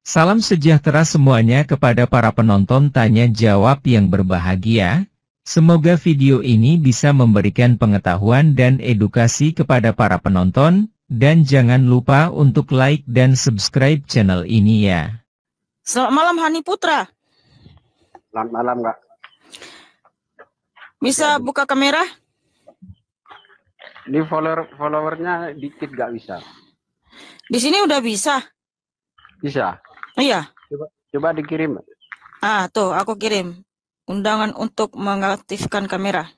Salam sejahtera semuanya kepada para penonton tanya jawab yang berbahagia. Semoga video ini bisa memberikan pengetahuan dan edukasi kepada para penonton, dan jangan lupa untuk like dan subscribe channel ini ya. Selamat malam Hani Putra. Selamat malam, Kak. Bisa buka kamera? Di followernya dikit gak bisa. Di sini udah bisa. Bisa. Iya. Coba dikirim. Ah, tuh aku kirim undangan untuk mengaktifkan kamera.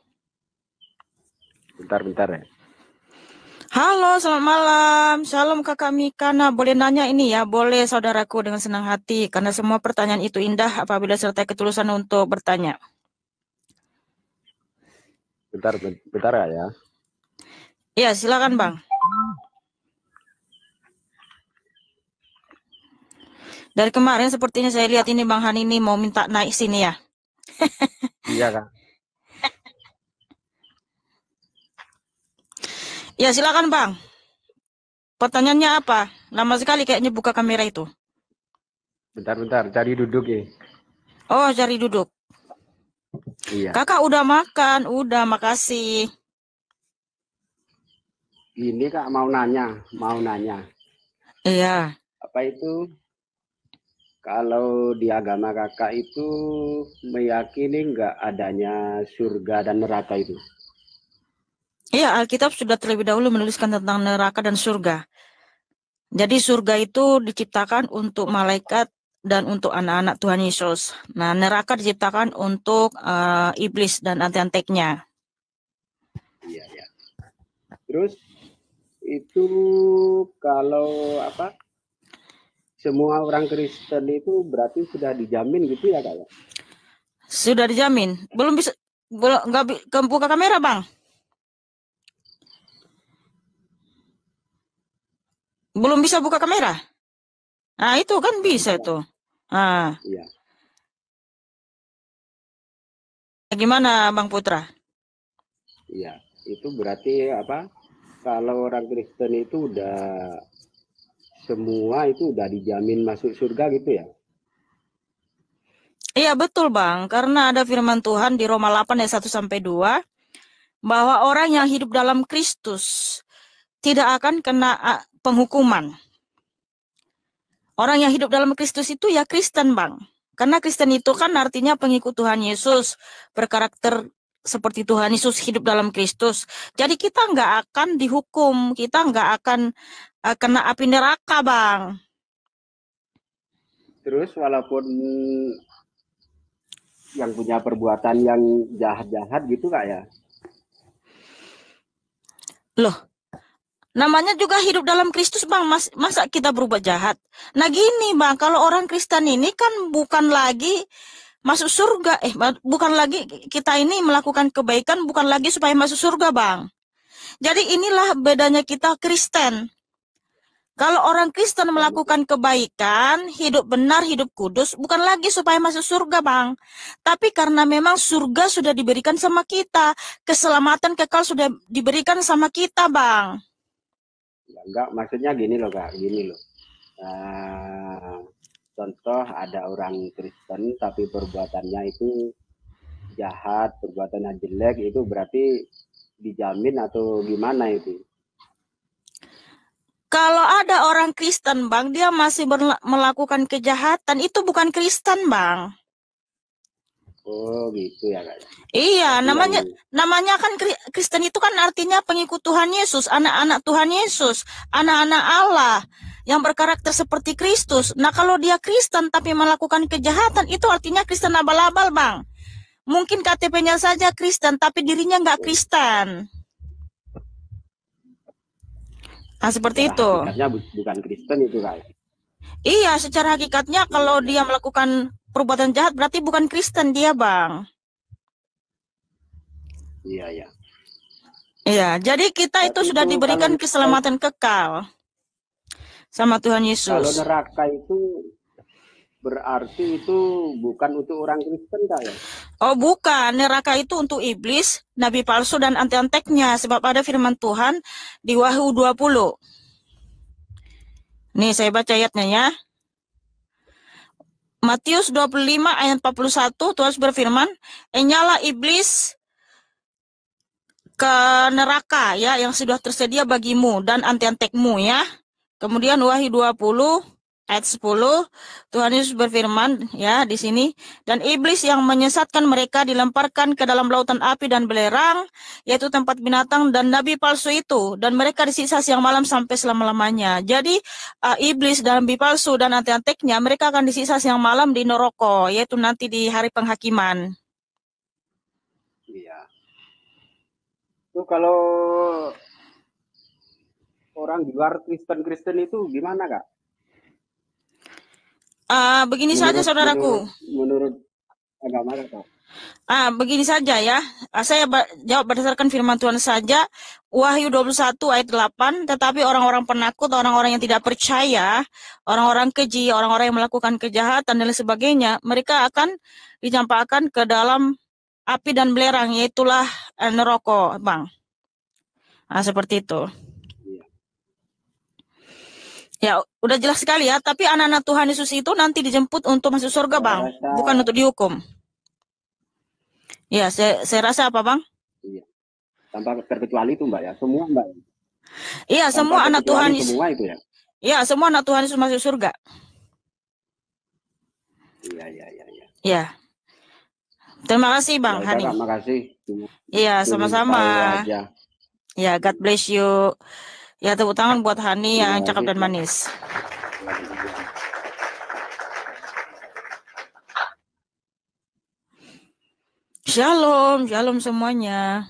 Bentar ya. Halo, selamat malam. Shalom Kakak Mikana. Boleh nanya ini ya? Boleh saudaraku dengan senang hati. Karena semua pertanyaan itu indah apabila serta ketulusan untuk bertanya. Bentar ya. Iya, silakan Bang. Dari kemarin sepertinya saya lihat ini Bang Hani ini mau minta naik sini ya. Iya, Kak. Ya, silakan Bang. Pertanyaannya apa? Lama sekali kayaknya buka kamera itu. Bentar, cari duduk ya. Oh, cari duduk. Iya. Kakak udah makan, udah, makasih. Ini Kak mau nanya. Iya. Apa itu? Kalau di agama Kakak itu meyakini nggak adanya surga dan neraka itu? Iya, Alkitab sudah terlebih dahulu menuliskan tentang neraka dan surga. Jadi surga itu diciptakan untuk malaikat dan untuk anak-anak Tuhan Yesus. Nah, neraka diciptakan untuk iblis dan antek-anteknya. Iya. Terus itu kalau apa? Semua orang Kristen itu berarti sudah dijamin gitu ya, Kak? Sudah dijamin. Belum bisa, nggak buka kamera, Bang. Belum bisa buka kamera. Nah, itu kan bisa tuh. Nah. Iya. Gimana, Bang Putra? Iya, itu berarti apa? Kalau orang Kristen itu semua itu udah dijamin masuk surga gitu ya? Iya, betul, Bang. Karena ada firman Tuhan di Roma 8 ayat 1-2 bahwa orang yang hidup dalam Kristus tidak akan kena penghukuman. Orang yang hidup dalam Kristus itu ya Kristen, Bang. Karena Kristen itu kan artinya pengikut Tuhan Yesus, berkarakter seperti Tuhan Yesus, hidup dalam Kristus. Jadi kita nggak akan dihukum, kita nggak akan kena api neraka, Bang. Terus walaupun yang punya perbuatan yang jahat-jahat gitu Kak ya? Loh, namanya juga hidup dalam Kristus, Bang. Masa kita berubah jahat? Nah gini, Bang, kalau orang Kristen ini kan bukan lagi masuk surga. Bukan lagi kita ini melakukan kebaikan, bukan lagi supaya masuk surga, Bang. Jadi inilah bedanya kita Kristen. Kalau orang Kristen melakukan kebaikan, hidup benar, hidup kudus, bukan lagi supaya masuk surga, Bang. Tapi karena memang surga sudah diberikan sama kita. Keselamatan kekal sudah diberikan sama kita, Bang. Enggak, maksudnya gini loh Kak, gini loh. Contoh ada orang Kristen tapi perbuatannya itu jahat, perbuatannya jelek, itu berarti dijamin atau gimana itu? Kalau ada orang Kristen, Bang, dia masih melakukan kejahatan, itu bukan Kristen, Bang. Oh, gitu ya, Kak. Iya, namanya kan Kristen itu kan artinya pengikut Tuhan Yesus, anak-anak Tuhan Yesus, anak-anak Allah yang berkarakter seperti Kristus. Nah, kalau dia Kristen tapi melakukan kejahatan, itu artinya Kristen abal-abal, Bang. Mungkin KTP-nya saja Kristen, tapi dirinya nggak Kristen. Nah, seperti itu. Hakikatnya bukan Kristen itu, Kak. Iya, secara hakikatnya kalau dia melakukan perbuatan jahat berarti bukan Kristen dia, Bang. Iya. Iya, jadi kita itu sudah diberikan keselamatan kekal sama Tuhan Yesus. Kalau neraka itu berarti itu bukan untuk orang Kristen, Kak ya? Oh, bukan. Neraka itu untuk iblis, nabi palsu, dan antek-anteknya. Sebab ada firman Tuhan di Wahyu 20. Nih, saya baca ayatnya ya. Matius 25 ayat 41, Tuhan berfirman, "Nyala iblis ke neraka ya yang sudah tersedia bagimu dan antek-antekmu ya." Kemudian Wahyu 20 ayat 10, Tuhan Yesus berfirman ya di sini, "Dan iblis yang menyesatkan mereka dilemparkan ke dalam lautan api dan belerang, yaitu tempat binatang dan nabi palsu itu, dan mereka disiksa siang malam sampai selama-lamanya." Jadi iblis dan nabi palsu dan antek-anteknya mereka akan disiksa siang malam di neraka, yaitu nanti di hari penghakiman. Iya. Itu kalau orang di luar Kristen itu gimana, Kak? Begini saja saudaraku. Menurut agama Kak. Begini saja ya. Saya jawab berdasarkan firman Tuhan saja. Wahyu 21 ayat 8, tetapi orang-orang penakut, orang-orang yang tidak percaya, orang-orang keji, orang-orang yang melakukan kejahatan dan lain sebagainya, mereka akan dicampakkan ke dalam api dan belerang, yaitulah neraka, Bang. Seperti itu. Ya, udah jelas sekali ya. Tapi anak-anak Tuhan Yesus itu nanti dijemput untuk masuk surga, Bang. Bukan untuk dihukum. Ya, saya rasa apa, Bang? Iya. Tanpa terkecuali itu, Mbak ya. Semua, Mbak. Iya, semua anak Tuhan Yesus. Semua itu ya. Iya, semua anak Tuhan Yesus masuk surga. Iya. Ya. Terima kasih, Bang Hani. Terima kasih. Iya, sama-sama. Ya, God bless you. Ya, tepuk tangan buat Hani yang cakep dan manis. Shalom, shalom semuanya.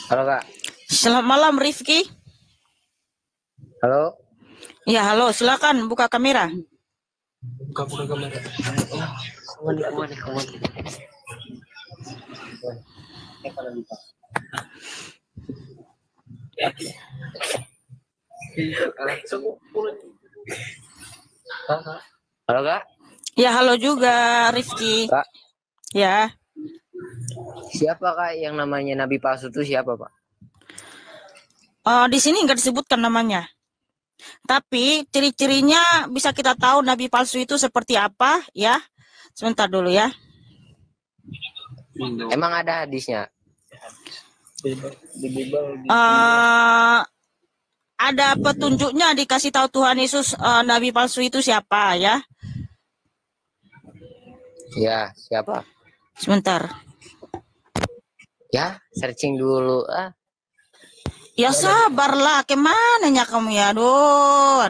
Halo, Kak. Selamat malam, Rifki. Halo. Ya, halo, silakan buka kamera. Buka kamera. Kemana? Halo, Kak. Ya, halo juga Rifki. Kak. Ya. Siapa, Kak, yang namanya nabi palsu itu siapa, Pak? Di sini nggak disebutkan namanya. Tapi ciri-cirinya bisa kita tahu nabi palsu itu seperti apa ya. Sebentar dulu ya. Emang ada hadisnya? Ada petunjuknya, dikasih tahu Tuhan Yesus nabi palsu itu siapa ya. Ya, siapa? Sebentar. Ya, searching dulu. Ya sabarlah, kemananya kamu ya, aduh.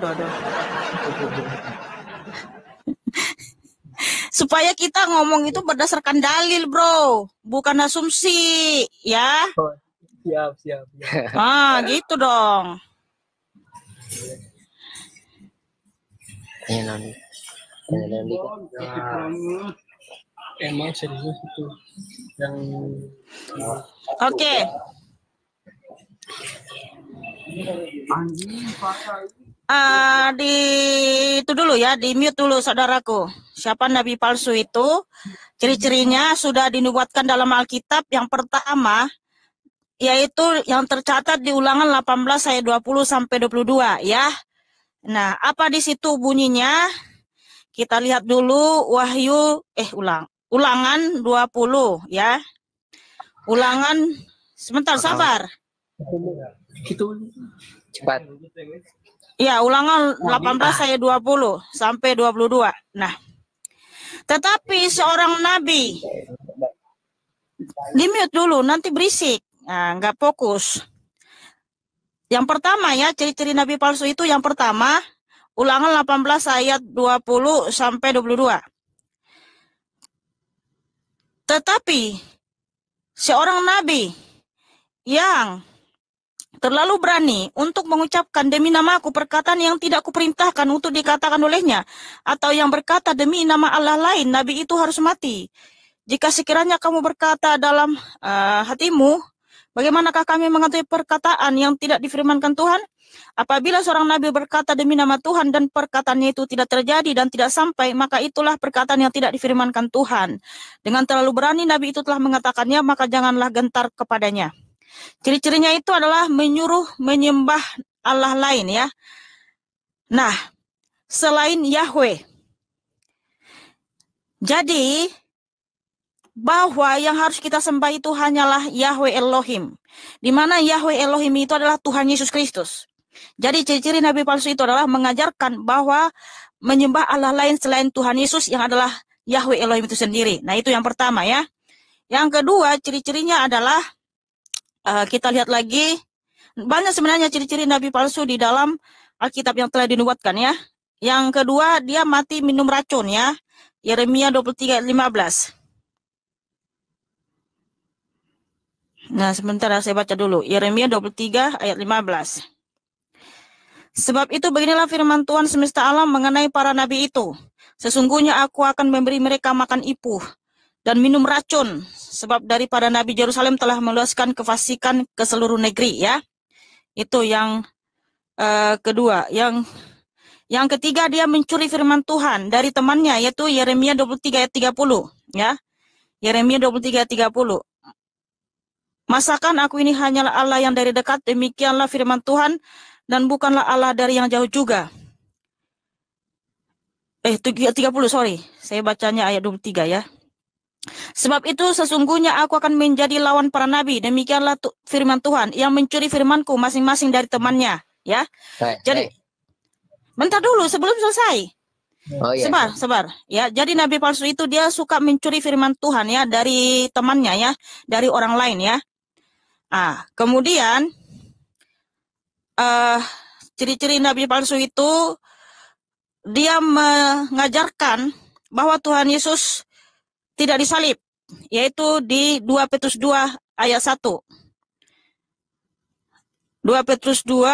Supaya kita ngomong itu berdasarkan dalil, bro, bukan asumsi, ya. Oh, siap. Gitu dong. Tanya nanti. Emang serius itu yang Oke. Itu dulu ya, di mute dulu saudaraku. Siapa nabi palsu itu? Ciri-cirinya sudah dinubuatkan dalam Alkitab. Yang pertama, yaitu yang tercatat di Ulangan 18 ayat 20 sampai 22 ya. Nah, apa di situ bunyinya? Kita lihat dulu Ulangan 20 ya. Ulangan, sebentar sabar. Cepat. Ya, Ulangan 18 ayat 20 sampai 22. Nah, tetapi seorang nabi, di mute dulu, nanti berisik. Nah, nggak fokus. Yang pertama ya, ciri-ciri nabi palsu itu yang pertama, Ulangan 18 ayat 20 sampai 22. Tetapi seorang nabi yang terlalu berani untuk mengucapkan demi namaku perkataan yang tidak kuperintahkan untuk dikatakan olehnya, atau yang berkata demi nama Allah lain, nabi itu harus mati. Jika sekiranya kamu berkata dalam hatimu, bagaimanakah kami mengetahui perkataan yang tidak difirmankan Tuhan? Apabila seorang nabi berkata demi nama Tuhan dan perkataannya itu tidak terjadi dan tidak sampai, maka itulah perkataan yang tidak difirmankan Tuhan. Dengan terlalu berani nabi itu telah mengatakannya, maka janganlah gentar kepadanya. Ciri-cirinya itu adalah menyuruh menyembah Allah lain ya. Nah, selain Yahweh. Jadi, bahwa yang harus kita sembah itu hanyalah Yahweh Elohim. Di mana Yahweh Elohim itu adalah Tuhan Yesus Kristus. Jadi ciri-ciri nabi palsu itu adalah mengajarkan bahwa menyembah Allah lain selain Tuhan Yesus yang adalah Yahweh Elohim itu sendiri. Nah, itu yang pertama ya. Yang kedua, ciri-cirinya adalah kita lihat lagi, banyak sebenarnya ciri-ciri nabi palsu di dalam Alkitab yang telah dinubuatkan ya. Yang kedua, dia mati minum racun ya. Yeremia 23 ayat 15. Nah, sebentar saya baca dulu. Yeremia 23 ayat 15. Sebab itu beginilah firman Tuhan semesta alam mengenai para nabi itu. Sesungguhnya aku akan memberi mereka makan ipuh dan minum racun. Sebab daripada nabi Yerusalem telah meluaskan kefasikan ke seluruh negeri ya. Itu yang kedua. Yang ketiga, dia mencuri firman Tuhan dari temannya, yaitu Yeremia 23 ayat 30 ya. Yeremia 23 ayat 30. Masakan aku ini hanyalah Allah yang dari dekat, demikianlah firman Tuhan, dan bukanlah Allah dari yang jauh juga. 30, sorry. Saya bacanya ayat 23 ya. Sebab itu sesungguhnya aku akan menjadi lawan para nabi, demikianlah firman Tuhan, yang mencuri firmanku masing-masing dari temannya. Ya. Jadi, bentar dulu sebelum selesai. Oh, iya. Sabar. Ya, jadi nabi palsu itu dia suka mencuri firman Tuhan ya dari temannya ya, dari orang lain ya. Kemudian ciri-ciri nabi palsu itu dia mengajarkan bahwa Tuhan Yesus tidak disalib, yaitu di 2 Petrus 2 ayat 1. 2 Petrus 2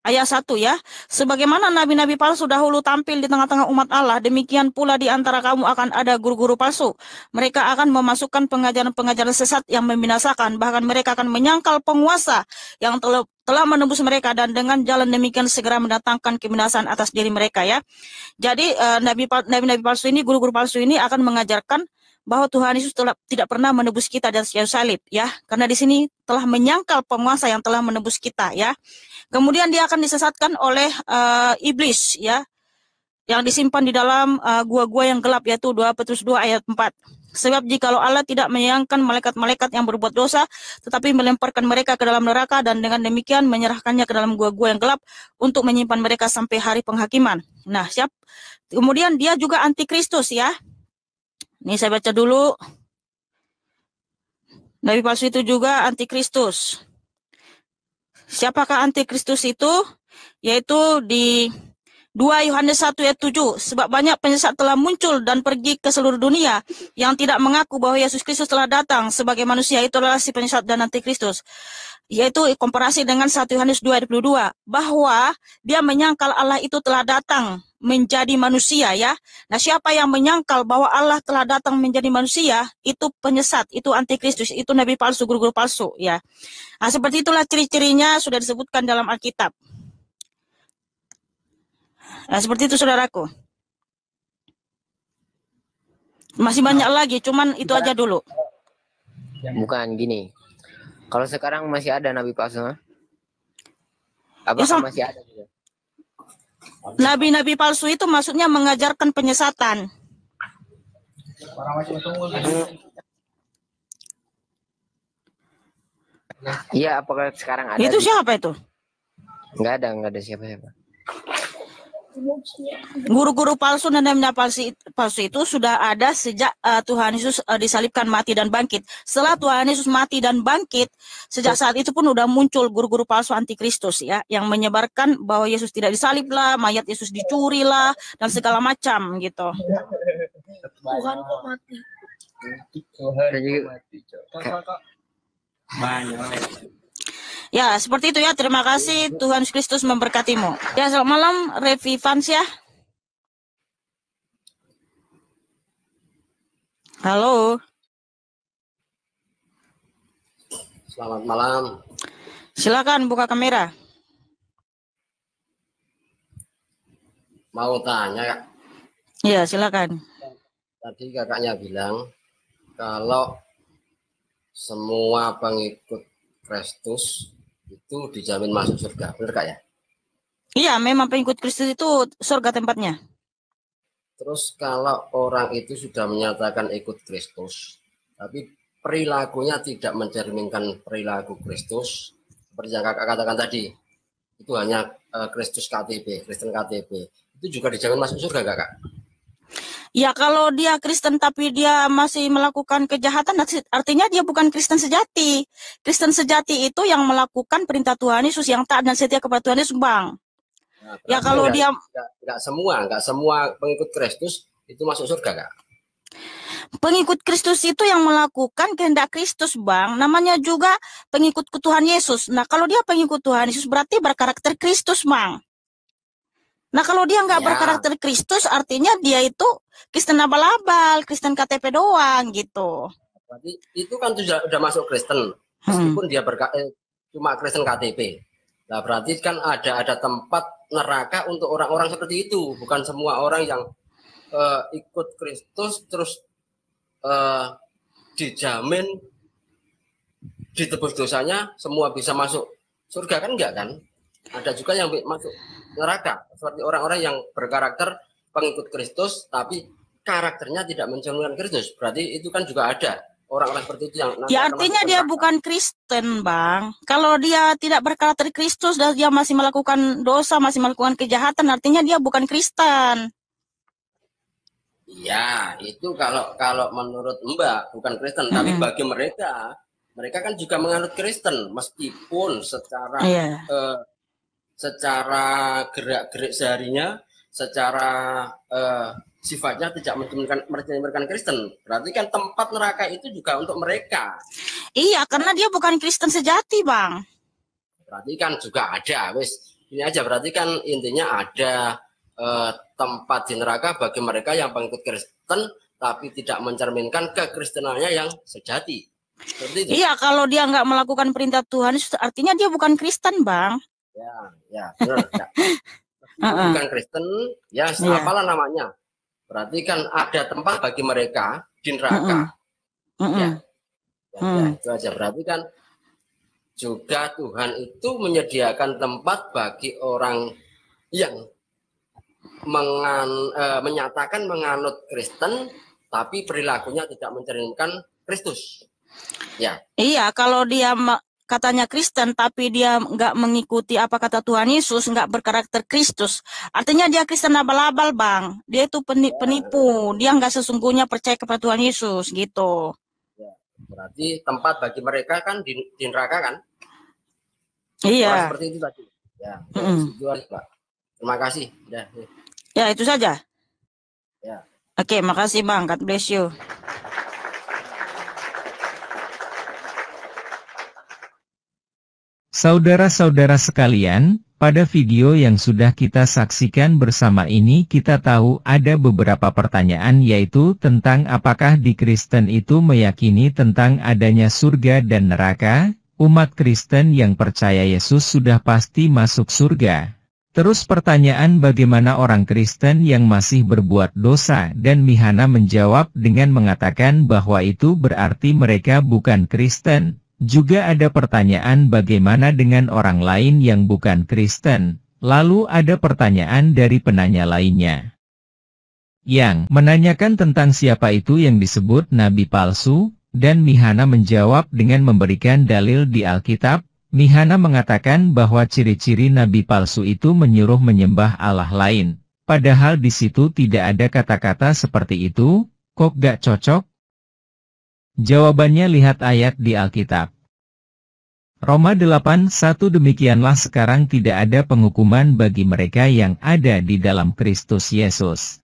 ayat 1 ya. Sebagaimana nabi-nabi palsu dahulu tampil di tengah-tengah umat Allah, demikian pula di antara kamu akan ada guru-guru palsu. Mereka akan memasukkan pengajaran-pengajaran sesat yang membinasakan, bahkan mereka akan menyangkal penguasa yang telah menembus mereka, dan dengan jalan demikian segera mendatangkan kebinasaan atas diri mereka ya. Jadi nabi-nabi palsu ini, guru-guru palsu ini akan mengajarkan bahwa Tuhan Yesus tidak pernah menebus kita dari kayu salib ya, karena di sini telah menyangkal penguasa yang telah menebus kita ya. Kemudian dia akan disesatkan oleh iblis ya, yang disimpan di dalam gua-gua yang gelap, yaitu 2 Petrus 2 ayat 4. Sebab jikalau Allah tidak menyayangkan malaikat-malaikat yang berbuat dosa, tetapi melemparkan mereka ke dalam neraka, dan dengan demikian menyerahkannya ke dalam gua-gua yang gelap untuk menyimpan mereka sampai hari penghakiman. Nah, kemudian dia juga antikristus ya. Ini saya baca dulu. Nabi palsu itu juga antikristus. Siapakah antikristus itu? Yaitu di 2 Yohanes 1 ayat 7. Sebab banyak penyesat telah muncul dan pergi ke seluruh dunia yang tidak mengaku bahwa Yesus Kristus telah datang sebagai manusia. Itu adalah si penyesat dan antikristus. Yaitu komparasi dengan 1 Yohanes 2 ayat 22. Bahwa dia menyangkal Allah itu telah datang menjadi manusia ya. Nah, siapa yang menyangkal bahwa Allah telah datang menjadi manusia, itu penyesat, itu antikristus, itu nabi palsu, guru-guru palsu ya. Nah, seperti itulah ciri-cirinya sudah disebutkan dalam Alkitab. Nah, seperti itu saudaraku. Masih banyak lagi, cuman itu aja dulu. Bukan gini. Kalau sekarang masih ada nabi palsu, apakah masih ada juga? Nabi-nabi palsu itu maksudnya mengajarkan penyesatan. Iya, apakah sekarang ada? Itu siapa itu? Enggak ada siapa-siapa. Guru-guru palsu dan nabi-nabi palsu itu sudah ada sejak Tuhan Yesus disalibkan, mati dan bangkit. Setelah Tuhan Yesus mati dan bangkit, sejak saat itu pun udah muncul guru-guru palsu antikristus ya, yang menyebarkan bahwa Yesus tidak disalib lah, mayat Yesus dicuri lah, dan segala macam gitu. Tuhan kok mati. Ya, seperti itu ya. Terima kasih. Tuhan Kristus memberkatimu. Ya, selamat malam, Revi Fans ya. Halo. Selamat malam. Silakan buka kamera. Mau tanya, Kak. Ya, silakan. Tadi kakaknya bilang kalau semua pengikut Kristus itu dijamin masuk surga, benar Kak ya? Iya, memang pengikut Kristus itu surga tempatnya. Terus kalau orang itu sudah menyatakan ikut Kristus, tapi perilakunya tidak mencerminkan perilaku Kristus, seperti yang kakak katakan tadi, itu hanya Kristus KTP, Kristen KTP, itu juga dijamin masuk surga kakak? Ya, kalau dia Kristen tapi dia masih melakukan kejahatan, artinya dia bukan Kristen sejati. Kristen sejati itu yang melakukan perintah Tuhan Yesus, yang taat dan setia kepada Tuhan Yesus, Bang. Nah, Ya, kalau dia nggak semua pengikut Kristus itu masuk surga, Kak. pengikut Kristus itu yang melakukan kehendak Kristus, Bang. Namanya juga pengikut Tuhan Yesus. Nah, kalau dia pengikut Tuhan Yesus berarti berkarakter Kristus, Bang. Nah, kalau dia nggak berkarakter Kristus, artinya dia itu Kristen abal-abal, Kristen KTP doang gitu. Berarti itu kan sudah masuk Kristen, meskipun dia cuma Kristen KTP. Nah, berarti kan ada tempat neraka untuk orang-orang seperti itu, bukan semua orang yang ikut Kristus terus dijamin ditebus dosanya semua bisa masuk surga, kan enggak kan? Ada juga yang masuk neraka, seperti orang-orang yang berkarakter pengikut Kristus tapi karakternya tidak mencerminkan Kristus. Berarti itu kan juga ada orang-orang seperti itu yang ya, artinya dia bukan Kristen, Bang. Kalau dia tidak berkarakter Kristus dan dia masih melakukan dosa, masih melakukan kejahatan, artinya dia bukan Kristen. Iya, itu kalau menurut Mbak bukan Kristen, tapi bagi mereka kan juga menganut Kristen, meskipun secara secara gerak-gerik seharinya, secara sifatnya tidak mencerminkan Kristen. Berarti kan tempat neraka itu juga untuk mereka. Iya, karena dia bukan Kristen sejati, Bang. Berarti kan juga ada, ini aja, berarti kan intinya ada tempat di neraka bagi mereka yang pengikut Kristen tapi tidak mencerminkan kekristenannya yang sejati. Seperti itu. Iya, kalau dia nggak melakukan perintah Tuhan, artinya dia bukan Kristen, Bang. Ya, benar. Bukan Kristen, ya apalah namanya. Berarti kan ada tempat bagi mereka di neraka. Ya, itu aja. Berarti kan juga Tuhan itu menyediakan tempat bagi orang yang menyatakan menganut Kristen tapi perilakunya tidak mencerminkan Kristus. Ya. Iya, kalau dia katanya Kristen tapi dia nggak mengikuti apa kata Tuhan Yesus, nggak berkarakter Kristus, artinya dia Kristen abal-abal, Bang. Dia itu penipu, dia nggak sesungguhnya percaya kepada Tuhan Yesus gitu. Ya, berarti tempat bagi mereka kan di neraka kan? Iya. Seperti itu tadi. Ya, itu aja, Pak. Terima kasih. Ya, itu saja. Ya. Oke, makasih, Bang. God bless you. Saudara-saudara sekalian, pada video yang sudah kita saksikan bersama ini kita tahu ada beberapa pertanyaan, yaitu tentang apakah di Kristen itu meyakini tentang adanya surga dan neraka. Umat Kristen yang percaya Yesus sudah pasti masuk surga. Terus pertanyaan bagaimana orang Kristen yang masih berbuat dosa, dan Mihana menjawab dengan mengatakan bahwa itu berarti mereka bukan Kristen. Juga ada pertanyaan bagaimana dengan orang lain yang bukan Kristen. Lalu ada pertanyaan dari penanya lainnya yang menanyakan tentang siapa itu yang disebut nabi palsu, dan Mihana menjawab dengan memberikan dalil di Alkitab. Mihana mengatakan bahwa ciri-ciri nabi palsu itu menyuruh menyembah Allah lain. Padahal di situ tidak ada kata-kata seperti itu. Kok gak cocok? Jawabannya lihat ayat di Alkitab. Roma 8:1 demikianlah sekarang tidak ada penghukuman bagi mereka yang ada di dalam Kristus Yesus.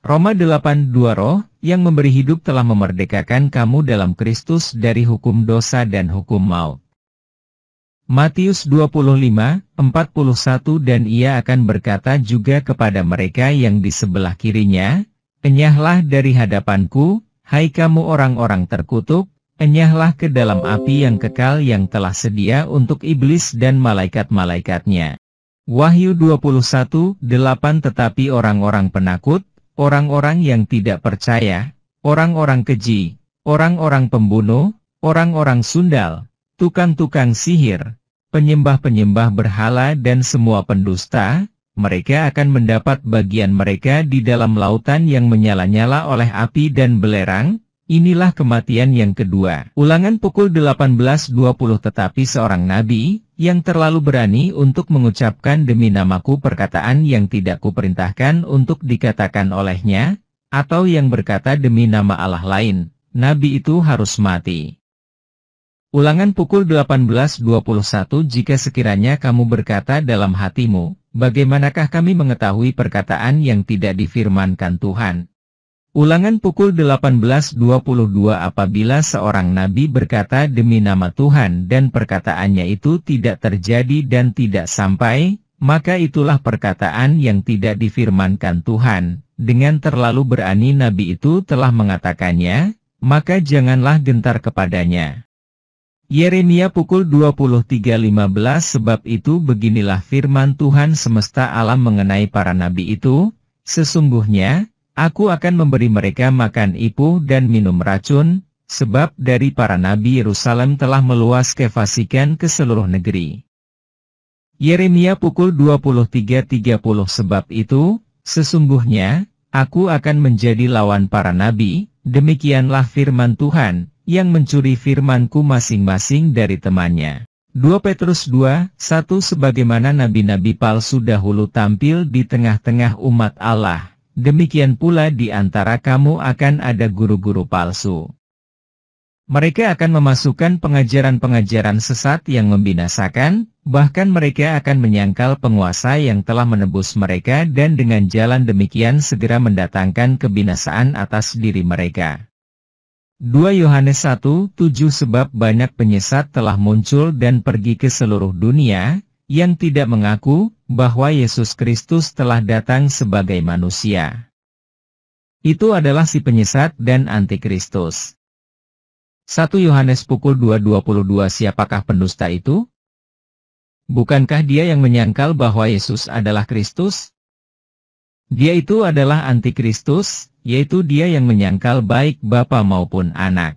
Roma 8:2 Roh yang memberi hidup telah memerdekakan kamu dalam Kristus dari hukum dosa dan hukum maut. Matius 25:41 dan ia akan berkata juga kepada mereka yang di sebelah kirinya, enyahlah dari hadapanku, hai kamu orang-orang terkutuk, enyahlah ke dalam api yang kekal yang telah sedia untuk iblis dan malaikat-malaikatnya. Wahyu 21:8 tetapi orang-orang penakut, orang-orang yang tidak percaya, orang-orang keji, orang-orang pembunuh, orang-orang sundal, tukang-tukang sihir, penyembah-penyembah berhala dan semua pendusta, mereka akan mendapat bagian mereka di dalam lautan yang menyala-nyala oleh api dan belerang. Inilah kematian yang kedua. Ulangan pukul 18.20. Tetapi seorang nabi, yang terlalu berani untuk mengucapkan demi namaku perkataan yang tidak kuperintahkan untuk dikatakan olehnya, atau yang berkata demi nama Allah lain, nabi itu harus mati. Ulangan pukul 18.21. Jika sekiranya kamu berkata dalam hatimu, bagaimanakah kami mengetahui perkataan yang tidak difirmankan Tuhan? Ulangan pukul 18.22. Apabila seorang nabi berkata demi nama Tuhan dan perkataannya itu tidak terjadi dan tidak sampai, maka itulah perkataan yang tidak difirmankan Tuhan. Dengan terlalu berani nabi itu telah mengatakannya, maka janganlah gentar kepadanya. Yeremia pukul 23.15. Sebab itu beginilah firman Tuhan semesta alam mengenai para nabi itu, sesungguhnya, aku akan memberi mereka makan ipuh dan minum racun, sebab dari para nabi Yerusalem telah meluas kefasikan ke seluruh negeri. Yeremia pukul 23.30. Sebab itu, sesungguhnya, aku akan menjadi lawan para nabi, demikianlah firman Tuhan, yang mencuri firmanku masing-masing dari temannya. 2 Petrus 2:1. Sebagaimana nabi-nabi palsu dahulu tampil di tengah-tengah umat Allah, demikian pula di antara kamu akan ada guru-guru palsu. Mereka akan memasukkan pengajaran-pengajaran sesat yang membinasakan, bahkan mereka akan menyangkal penguasa yang telah menebus mereka dan dengan jalan demikian segera mendatangkan kebinasaan atas diri mereka. 2 Yohanes 1:7. Sebab banyak penyesat telah muncul dan pergi ke seluruh dunia, yang tidak mengaku bahwa Yesus Kristus telah datang sebagai manusia. Itu adalah si penyesat dan antikristus. 1 Yohanes pukul 2:22. Siapakah pendusta itu? Bukankah dia yang menyangkal bahwa Yesus adalah Kristus? Dia itu adalah antikristus, yaitu dia yang menyangkal baik Bapa maupun Anak.